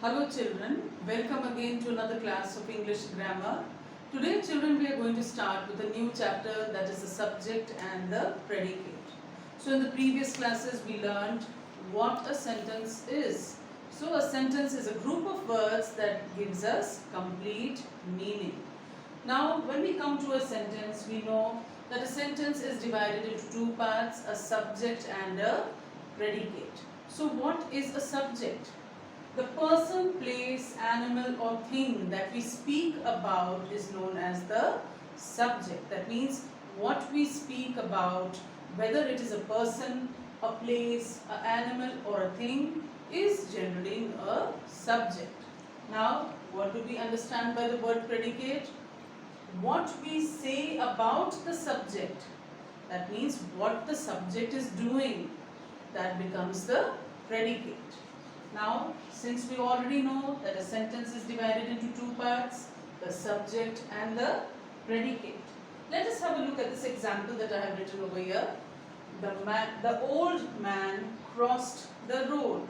Hello children, welcome again to another class of English grammar. Today children we are going to start with a new chapter, that is the subject and the predicate. So in the previous classes we learned what a sentence is. So a sentence is a group of words that gives us complete meaning. Now when we come to a sentence, we know that a sentence is divided into two parts, a subject and a predicate. So what is a subject? The person, place, animal or thing that we speak about is known as the subject. That means what we speak about, whether it is a person, a place, an animal or a thing, is generally a subject. Now, what do we understand by the word predicate? What we say about the subject. That means what the subject is doing. That becomes the predicate. Now, since we already know that a sentence is divided into two parts, the subject and the predicate. Let us have a look at this example that I have written over here. The old man crossed the road.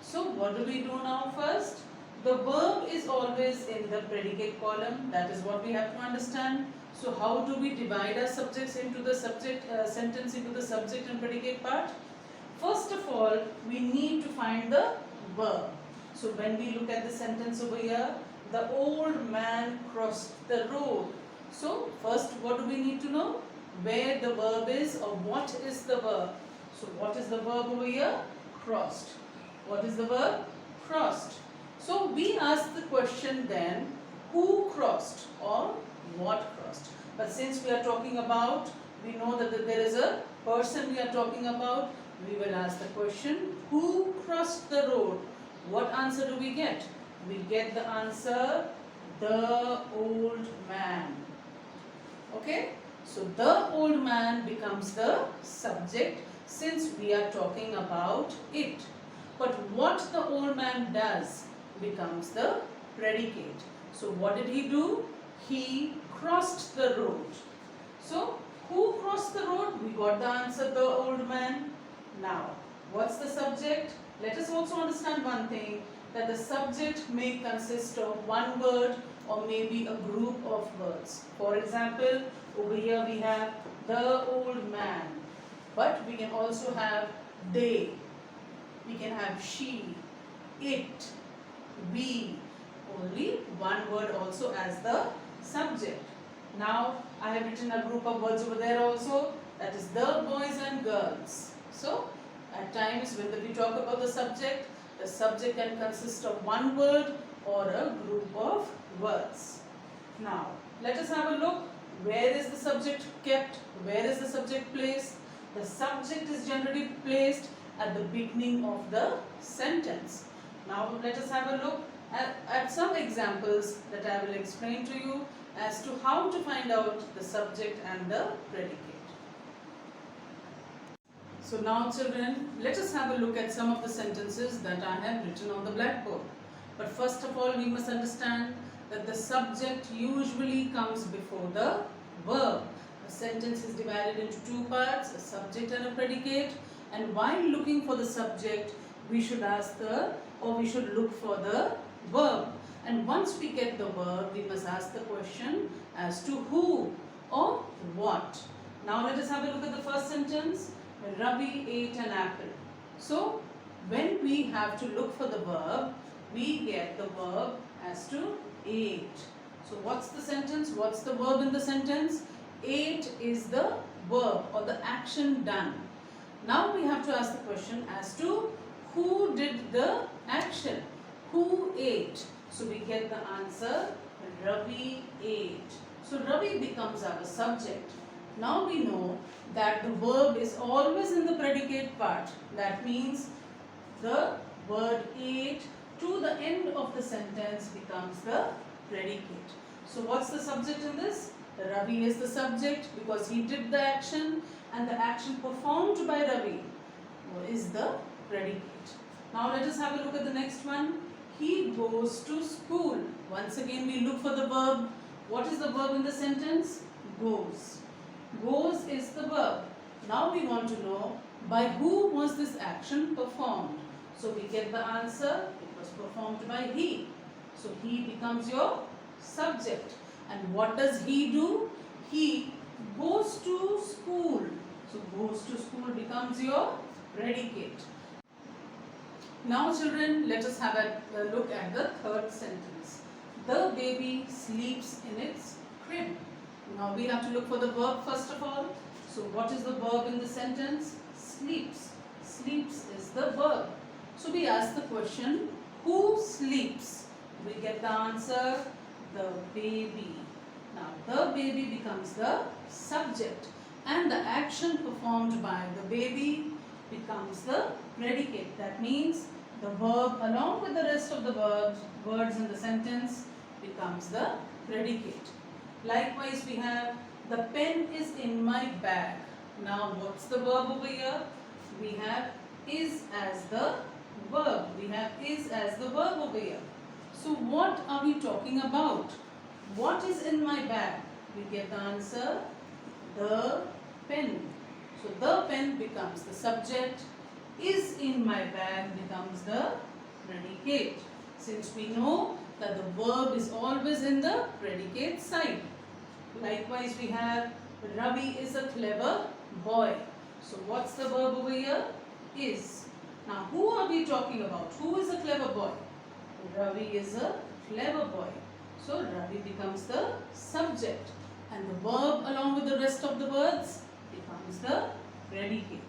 So, what do we do now first? The verb is always in the predicate column. That is what we have to understand. So, how do we divide our subjects into the sentence into the subject and predicate part? First of all, we need to find the verb. So when we look at the sentence over here, the old man crossed the road. So first what do we need to know? Where the verb is or what is the verb. So what is the verb over here? Crossed. What is the verb? Crossed. So we ask the question then, who crossed or what crossed? But since we are talking about, we know that there is a person we are talking about, we will ask the question, who crossed the road? What answer do we get? We get the answer, the old man. Okay? So the old man becomes the subject since we are talking about it. But what the old man does becomes the predicate. So what did he do? He crossed the road. So who crossed the road? We got the answer, the old man. Now, what's the subject? Let us also understand one thing, that the subject may consist of one word or maybe a group of words. For example, over here we have the old man, but we can also have they, we can have she, it, we, only one word also as the subject. Now, I have written a group of words over there also, that is the boys and girls. So, at times when we talk about the subject can consist of one word or a group of words. Now, let us have a look. Where is the subject kept? Where is the subject placed? The subject is generally placed at the beginning of the sentence. Now, let us have a look at some examples that I will explain to you as to how to find out the subject and the predicate. So now children, let us have a look at some of the sentences that I have written on the blackboard. But first of all, we must understand that the subject usually comes before the verb. A sentence is divided into two parts, a subject and a predicate. And while looking for the subject, we should look for the verb. And once we get the verb, we must ask the question as to who or what. Now let us have a look at the first sentence. Ravi ate an apple. So, when we have to look for the verb, we get the verb as to ate. So, what's the sentence? What's the verb in the sentence? Ate is the verb or the action done. Now, we have to ask the question as to who did the action? Who ate? So, we get the answer, Ravi ate. So, Ravi becomes our subject. Now we know that the verb is always in the predicate part. That means the word ate to the end of the sentence becomes the predicate. So what's the subject in this? Ravi is the subject because he did the action, and the action performed by Ravi is the predicate. Now let us have a look at the next one. He goes to school. Once again we look for the verb. What is the verb in the sentence? Goes. Goes is the verb. Now we want to know by who was this action performed. So we get the answer, it was performed by he. So he becomes your subject. And what does he do? He goes to school. So goes to school becomes your predicate. Now children, let us have a look at the third sentence. The baby sleeps in its crib. Now we have to look for the verb first of all. So what is the verb in the sentence? Sleeps. Sleeps is the verb. So we ask the question, who sleeps? We get the answer, the baby. Now the baby becomes the subject and the action performed by the baby becomes the predicate. That means the verb along with the rest of the words in the sentence becomes the predicate. Likewise we have the pen is in my bag. Now what's the verb over here? We have is as the verb. We have is as the verb over here. So what are we talking about? What is in my bag? We get the answer, the pen. So the pen becomes the subject, is in my bag becomes the predicate. Since we know that the verb is always in the predicate side. Likewise we have Ravi is a clever boy. So what's the verb over here? Is. Now who are we talking about? Who is a clever boy? Ravi is a clever boy. So Ravi becomes the subject and the verb along with the rest of the words becomes the predicate.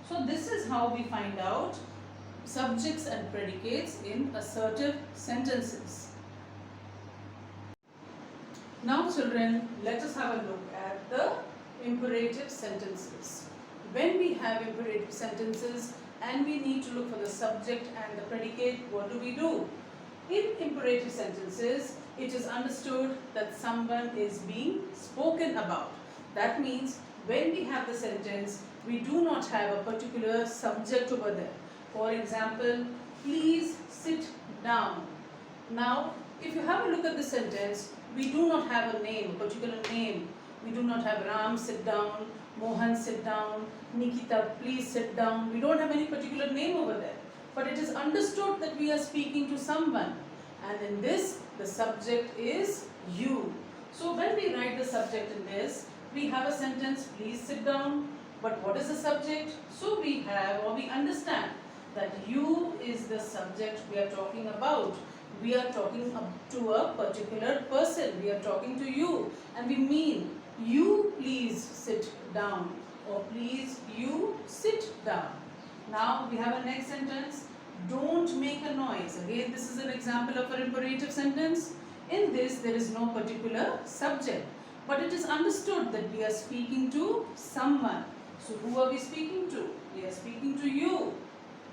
So this is how we find out subjects and predicates in assertive sentences. Now children, let us have a look at the imperative sentences. When we have imperative sentences and we need to look for the subject and the predicate, what do? In imperative sentences, it is understood that someone is being spoken about. That means when we have the sentence, we do not have a particular subject over there. For example, please sit down. Now, if you have a look at the sentence, we do not have a name, a particular name. We do not have Ram sit down, Mohan sit down, Nikita please sit down. We don't have any particular name over there. But it is understood that we are speaking to someone. And in this, the subject is you. So when we write the subject in this, we have a sentence, please sit down. But what is the subject? So we have or we understand that you is the subject we are talking about. We are talking to a particular person. We are talking to you. And we mean, you please sit down. Or please you sit down. Now we have a next sentence. Don't make a noise. Again, this is an example of an imperative sentence. In this, there is no particular subject. But it is understood that we are speaking to someone. So who are we speaking to? We are speaking to you.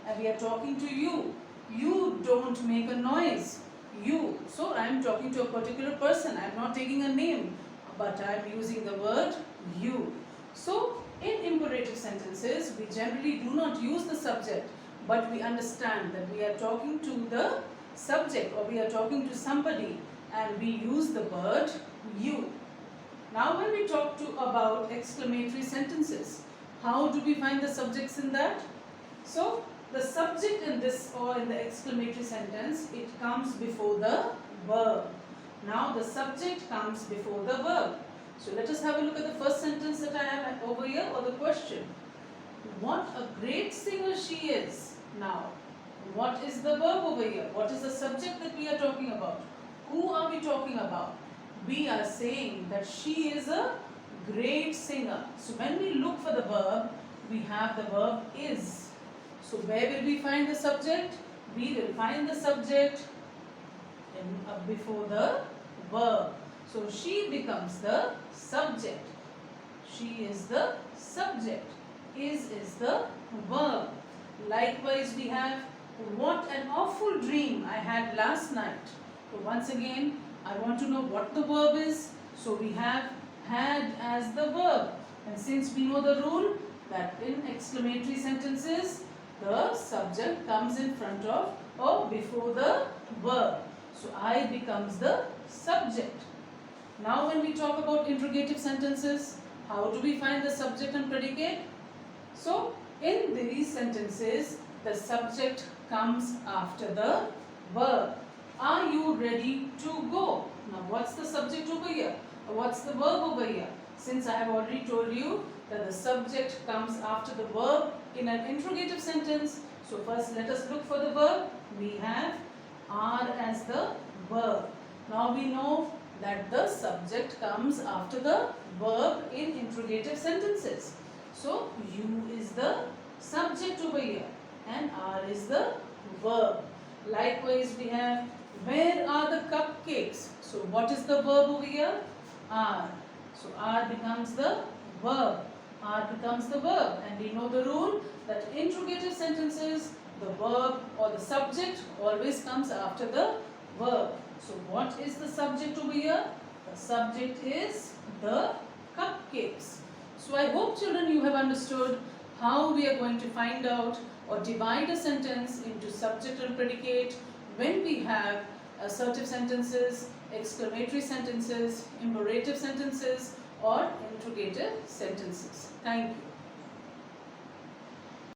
And we are talking to you. You don't make a noise. You. So I am talking to a particular person. I am not taking a name. But I am using the word you. So in imperative sentences, we generally do not use the subject. But we understand that we are talking to the subject or we are talking to somebody and we use the word you. Now when we talk about exclamatory sentences, how do we find the subjects in that? So the subject in this or in the exclamatory sentence, it comes before the verb. Now the subject comes before the verb. So let us have a look at the first sentence that I have over here or the question. What a great singer she is. Now, what is the verb over here? What is the subject that we are talking about? Who are we talking about? We are saying that she is a great singer. So when we look for the verb, we have the verb is. So where will we find the subject? We will find the subject before the verb. So she becomes the subject. She is the subject. Is the verb. Likewise we have what an awful dream I had last night. So once again I want to know what the verb is. So we have had as the verb. And since we know the rule that in exclamatory sentences the subject comes in front of or before the verb. So I becomes the subject. Now when we talk about interrogative sentences, how do we find the subject and predicate? So in these sentences, the subject comes after the verb. Are you ready to go? Now what's the subject over here? What's the verb over here? Since I have already told you that the subject comes after the verb in an interrogative sentence. So first let us look for the verb. We have are as the verb. Now we know that the subject comes after the verb in interrogative sentences. So you is the subject over here and are is the verb. Likewise we have where are the cupcakes? So what is the verb over here? Are. So are becomes the verb. Are becomes the verb, and we know the rule that interrogative sentences, the verb or the subject always comes after the verb. So what is the subject over here? The subject is the cupcakes. So I hope children you have understood how we are going to find out or divide a sentence into subject and predicate when we have assertive sentences, exclamatory sentences, imperative sentences or interrogative sentences. Thank you.